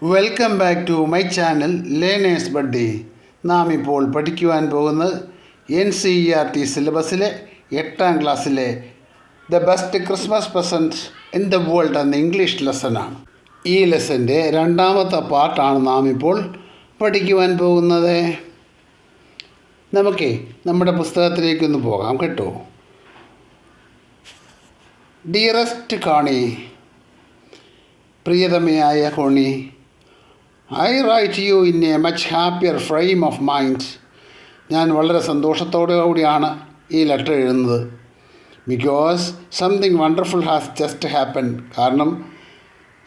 Welcome back to my channel learners buddy. നാം ഇപ്പോൾ പഠിക്കുവാൻ പോകുന്നത് NCERT സിലബസിലെ 8ാം ക്ലാസ്സിലെ the best Christmas present in the world എന്ന ഇംഗ്ലീഷ് ലെസനാണ്. ഈ ലെസൻ്റെ 2ാമത്തെ പാർട്ടാണ് നാം ഇപ്പോൾ പഠിക്കുവാൻ പോകുന്നത്. നമുക്കേ നമ്മുടെ പുസ്തകത്തിലേക്കൊന്ന് പോകാം കേട്ടോ. ഡിയറസ്റ്റ് കോണി, പ്രിയതമയായ കോണി, I write you in a much happier frame of mind. ഞാൻ വളരെ സന്തോഷത്തോടുകൂടിയാണ് ഈ ലെറ്റർ എഴുതുന്നത്. Because something wonderful has just happen. കാരണം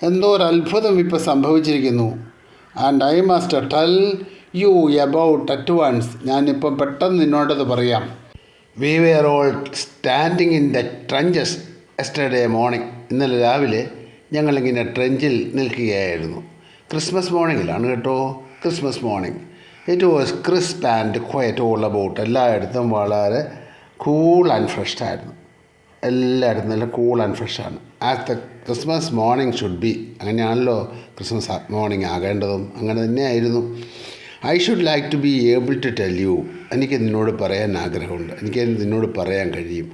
എന്തോ ഒരു അത്ഭുതം ഇപ്പോൾ സംഭവിച്ചിരിക്കുന്നു. And I must tell you about at once. ഞാനിപ്പം പെട്ടെന്ന് നിന്നോടത് പറയാം. We were all standing in the trenches yesterday morning. ഇന്നലെ രാവിലെ ഞങ്ങളിങ്ങനെ ട്രെഞ്ചിൽ നിൽക്കുകയായിരുന്നു. ക്രിസ്മസ് മോർണിംഗിലാണ് കേട്ടോ, Christmas morning. It was crisp and quiet all about. എല്ലായിടത്തും വളരെ കൂൾ ആൻഡ് ഫ്രഷ് ആയിരുന്നു. എല്ലായിടത്തും നല്ല കൂൾ ആൻഡ് ഫ്രഷാണ്. As the Christmas morning should be. അങ്ങനെയാണല്ലോ ക്രിസ്മസ് മോർണിംഗ് ആകേണ്ടതും. അങ്ങനെ തന്നെയായിരുന്നു. I should like to be able to tell you. എനിക്ക് നിന്നോട് പറയാൻ ആഗ്രഹമുണ്ട്, എനിക്ക് നിന്നോട് പറയാൻ കഴിയും.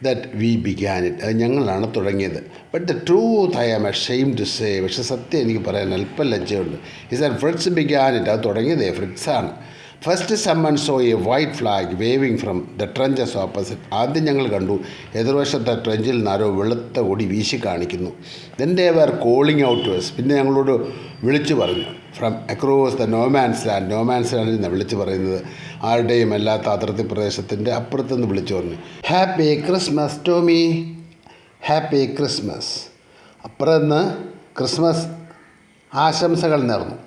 That we began it. അത് ഞങ്ങളാണ് തുടങ്ങിയത്. But the truth I am ashamed to say. പക്ഷേ സത്യം എനിക്ക് പറയാൻ അല്പം ലജ്ജയുണ്ട്. Is that Fritz began it. അത് തുടങ്ങിയതേ ഫ്രിഡ്സാണ്. First someone saw a white flag waving from the trenches opposite. ആദ്യം ഞങ്ങൾ കണ്ടു എതിർവശത്തെ ട്രെഞ്ചിൽ നിന്ന് ആരോ വെളുത്ത കൊടി വീശി കാണിക്കുന്നു. Then they were calling out to us. പിന്നെ ഞങ്ങളോട് വിളിച്ചു പറഞ്ഞു. From across the no man's land. No man's ലാൻഡിൽ നിന്ന് വിളിച്ചു പറയുന്നത്, ആരുടെയും അല്ലാത്ത അതിർത്തി പ്രദേശത്തിൻ്റെ അപ്പുറത്തുനിന്ന് വിളിച്ചു പറഞ്ഞു, happy Christmas Tommy, happy Christmas. അപ്പുറത്തുനിന്ന് ക്രിസ്മസ് ആശംസകൾ നേർന്നു.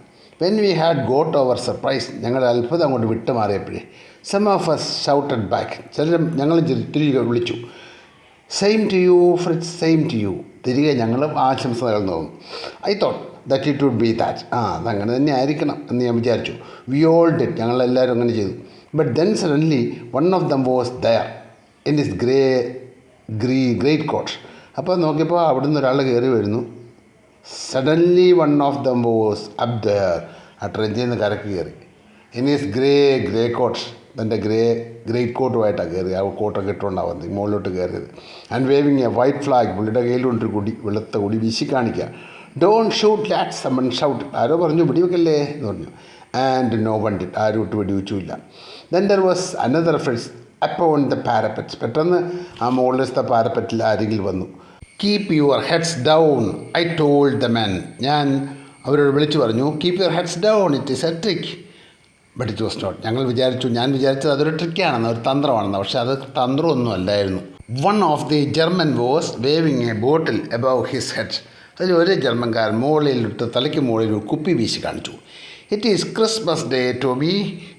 When we had got over surprise. ഞങ്ങളുടെ അത്ഭുതം അങ്ങോട്ട് വിട്ടുമാറിയപ്പോഴേ some of us shouted back. ചിലരും ഞങ്ങൾ തിരികെ വിളിച്ചു, same to you Fritz, same to you. തിരികെ ഞങ്ങളും ആശംസകൾ നേർന്നു. I thought that it would be that. അതങ്ങനെ തന്നെ ആയിരിക്കണം എന്ന് ഞാൻ വിചാരിച്ചു. We all did. ഞങ്ങളെല്ലാവരും അങ്ങനെ ചെയ്തു. But then suddenly one of them was there in his great coat. അപ്പോൾ നോക്കിയപ്പോൾ അവിടെ നിന്ന് ഒരാൾ കയറി വരുന്നു. Suddenly one of them was up there. ആ ട്രെഞ്ചിൽ നിന്ന് കരക്ക് കയറി. In his grey coat. തൻ്റെ ഗ്രേറ്റ് കോട്ടുമായിട്ടാണ് കയറി. ആ കോട്ടൊക്കെ ഇട്ടുകൊണ്ടാണ് വന്നത് മുകളിലോട്ട് കയറിയത്. And waving a white flag. പുള്ളിയുടെ കയ്യിലുണ്ടൊരു കൊടി, വെളുത്ത കൊടി വീശി കാണിക്കുക. Don't shoot lads someone shout. ആരോ പറഞ്ഞു വെടിവെക്കല്ലേ എന്ന് പറഞ്ഞു. And no one did. ആരും ഇട്ട് വെടിവെച്ചില്ല. Then there was another ഫ്രിഡ്സ് upon the parapets. പെട്ടെന്ന് ആ മുകളിലത്തെ പാരപ്പറ്റിൽ ആരെങ്കിലും വന്നു. Keep your heads down I told the men. ഞാൻ അവരോട് വിളിച്ചു പറഞ്ഞു, keep your heads down, it is a trick. But it was not. ഞാൻ വിചാരിച്ചത് അതൊരു ട്രിക്കാണെന്ന്, ഒരു തന്ത്രമാണെന്ന്. പക്ഷേ അത് തന്ത്രമൊന്നും അല്ലായിരുന്നു. One of the German was waving A bottle above his head. അതിൽ ഒരു ജർമ്മൻകാരൻ മുകളിലിട്ട് തലയ്ക്ക് മുകളിൽ ഒരു കുപ്പി വീശി കാണിച്ചു. It is Christmas day Tommy.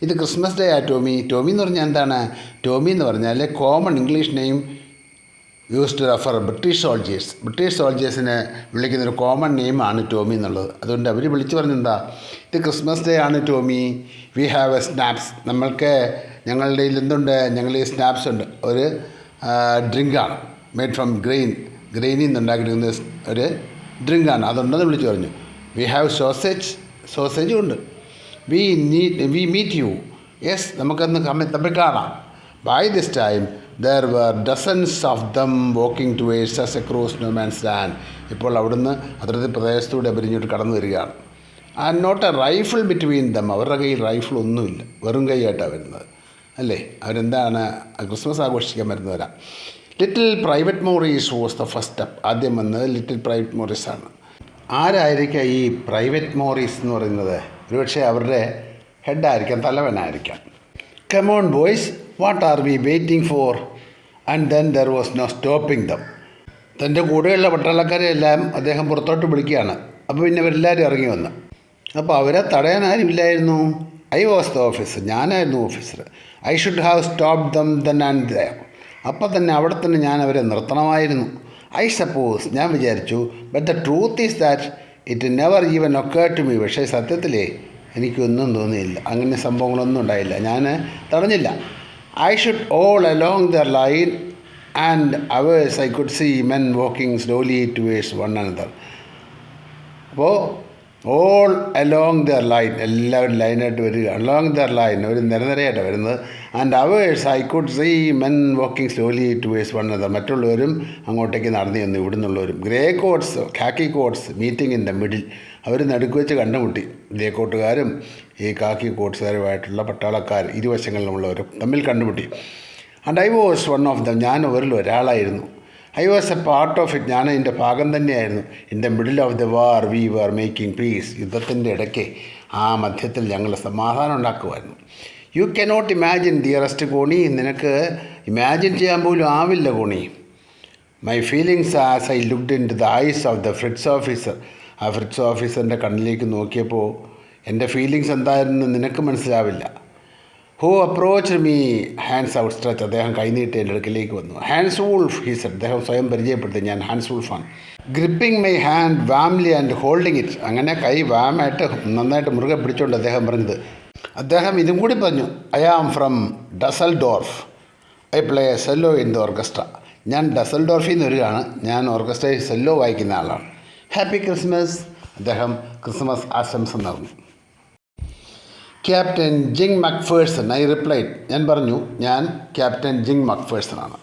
ഇത് ക്രിസ്മസ് ഡേ ആ ടോമി. ടോമി എന്ന് പറഞ്ഞാൽ എന്താണ്? ടോമി എന്ന് പറഞ്ഞാൽ common English name use to refer British soldiers. British സോൾജേഴ്സിനെ വിളിക്കുന്നൊരു കോമൺ നെയിമാണ് ടോമി എന്നുള്ളത്. അതുകൊണ്ട് അവർ വിളിച്ചു പറഞ്ഞെന്താ, ഇത് ക്രിസ്മസ് ഡേ ആണ് Tommy. We have a schnapps. ഞങ്ങളുടെ കയ്യിൽ എന്തുണ്ട്? ഞങ്ങളുടെ ഈ സ്നാപ്സ് ഉണ്ട്. ഒരു ഡ്രിങ്കാണ് മെയ്ഡ് ഫ്രം ഗ്രെയിനിൽ നിന്ന് ഉണ്ടാക്കിയിരിക്കുന്ന ഒരു ഡ്രിങ്കാണ്. അതുണ്ടെന്ന് വിളിച്ചു പറഞ്ഞു. വി ഹാവ് സോസേജും ഉണ്ട്. We meet you. യെസ്, നമുക്കൊന്ന് തമ്മിൽ കാണാം. By this time there were dozens of them walking towards us across no man's land. ഇപ്പോൾ അവിടുന്ന് അതിർത്തി പ്രദേശത്തൂടെ അവരിഞ്ഞോട്ട് കടന്നു വരികയാണ്. And not a rifle between them. അവരുടെ കയ്യിൽ റൈഫിൾ ഒന്നുമില്ല, വെറും കൈയായിട്ടാണ് വരുന്നത് അല്ലേ. അവരെന്താണ് ക്രിസ്മസ് ആഘോഷിക്കാൻ വരുന്നവരാ. Little private Morris was the first step. ആദ്യം വന്നത് ലിറ്റിൽ പ്രൈവറ്റ് മോറിസ് ആണ്. ആരായിരിക്കാം ഈ പ്രൈവറ്റ് മോറിസ് എന്ന് പറയുന്നത്? ഒരുപക്ഷെ അവരുടെ ഹെഡായിരിക്കാം, തലവനായിരിക്കാം. Come on boys, what are we waiting for? And then there was no stopping them. തൻ്റെ കൂടെയുള്ള പട്ടാളക്കാരെ എല്ലാം അദ്ദേഹം പുറത്തോട്ട് വിളിക്കുകയാണ്. അപ്പോൾ പിന്നെ അവരെല്ലാവരും ഇറങ്ങി വന്നു. അപ്പോൾ അവരെ തടയാൻ ആരുമില്ലായിരുന്നു. I was the officer. ഞാനായിരുന്നു officer. I should have stop them then and there. അപ്പം തന്നെ അവിടെ തന്നെ ഞാൻ അവരെ നിർത്തണമായിരുന്നു. I suppose. ഞാൻ വിചാരിച്ചു. But the truth is that it never even occurred to me. പക്ഷേ സത്യത്തിലേ എനിക്കൊന്നും തോന്നിയില്ല, അങ്ങനെ സംഭവങ്ങളൊന്നും ഉണ്ടായില്ല, ഞാൻ തടഞ്ഞില്ല. I should all along the line and ours I could see men walking slowly towards one another. അപ്പോൾ ഓൾ അലോങ് ദർ ലൈൻ, എല്ലാവരും ലൈനായിട്ട് വരിക. അലോങ് ദർ ലൈൻ, ഒരു നിരനിരയായിട്ട് വരുന്നത്. And ours I could see men walking slowly towards one another, മറ്റുള്ളവരും അങ്ങോട്ടേക്ക് നടന്നു ചെന്നു, ഇവിടുന്നുള്ളവരും. Grey coats, khaki coats meeting in the middle, അവർ നടുക്ക് വെച്ച് കണ്ടുമുട്ടി. ഗ്രേ കോട്ടുകാരും ഈ കാക്കി കോട്ട്സുകാരുമായിട്ടുള്ള പട്ടാളക്കാർ ഇരുവശങ്ങളിലുള്ളവരും തമ്മിൽ കണ്ടുമുട്ടി. And I was one of them, ഞാൻ അവരിൽ ഒരാളായിരുന്നു. I was a part of it, ഞാൻ അതിൻ്റെ ഭാഗം തന്നെയായിരുന്നു. In the middle of the war we were making peace, യുദ്ധത്തിൻ്റെ ഇടയ്ക്ക് ആ മധ്യത്തിൽ ഞങ്ങൾ സമാധാനം ഉണ്ടാക്കുമായിരുന്നു. You cannot imagine dearest Connie, നിനക്ക് ഇമാജിൻ ചെയ്യാൻ പോലും ആവില്ല Connie. My feelings as I looked into the eyes of the Fritz officer, ആ ഫ്രിറ്റ്സ് ഓഫീസറിൻ്റെ കണ്ണിലേക്ക് നോക്കിയപ്പോൾ എൻ്റെ ഫീലിങ്സ് എന്തായിരുന്നു നിനക്ക് മനസ്സിലാവില്ല. Who approach me hands out stretch, അദ്ദേഹം കൈനീട്ടി എൻ്റെ അടുക്കിലേക്ക് വന്നു. ഹാൻസ് വൂൾഫ് ഹീ സെഡ്, അദ്ദേഹം സ്വയം പരിചയപ്പെടുത്തി, ഞാൻ ഹാൻസ് വൂൾഫാണ്. Gripping my hand warmly and holding it, അങ്ങനെ കൈ വാമായിട്ട് നന്നായിട്ട് മുറുകെ പിടിച്ചുകൊണ്ട് അദ്ദേഹം പറഞ്ഞത്. അദ്ദേഹം ഇതും കൂടി പറഞ്ഞു, I am from Dusseldorf, I play cello in the orchestra, ഞാൻ ഡസൽഡോർഫിൽ നിന്ന് വരികയാണ്, ഞാൻ ഓർക്കസ്ട്രയിൽ സെല്ലോ വായിക്കുന്ന ആളാണ്. ഹാപ്പി ക്രിസ്മസ്, അദ്ദേഹം ക്രിസ്മസ് ആശംസ നേർന്നു. Captain Jim Macpherson, I replied, ഞാൻ പറഞ്ഞു ഞാൻ ക്യാപ്റ്റൻ ജിങ് മക്ഫേഴ്സൺ ആണ്.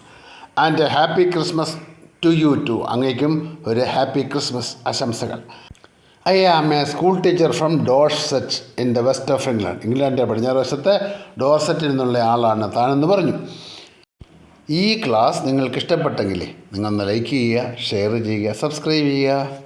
And happy Christmas to you too, അങ്ങേക്കും ഒരു ഹാപ്പി ക്രിസ്മസ് ആശംസകൾ. I am a school teacher from Dorset in the west of England, ഇംഗ്ലണ്ടിൻ്റെ പടിഞ്ഞാറ് വശത്തെ ഡോർസെറ്റിൽ നിന്നുള്ള ആളാണ് താനെന്ന് പറഞ്ഞു. ഈ ക്ലാസ് നിങ്ങൾക്ക് ഇഷ്ടപ്പെട്ടെങ്കിൽ നിങ്ങളൊന്ന് ലൈക്ക് ചെയ്യുക, ഷെയർ ചെയ്യുക, സബ്സ്ക്രൈബ് ചെയ്യുക.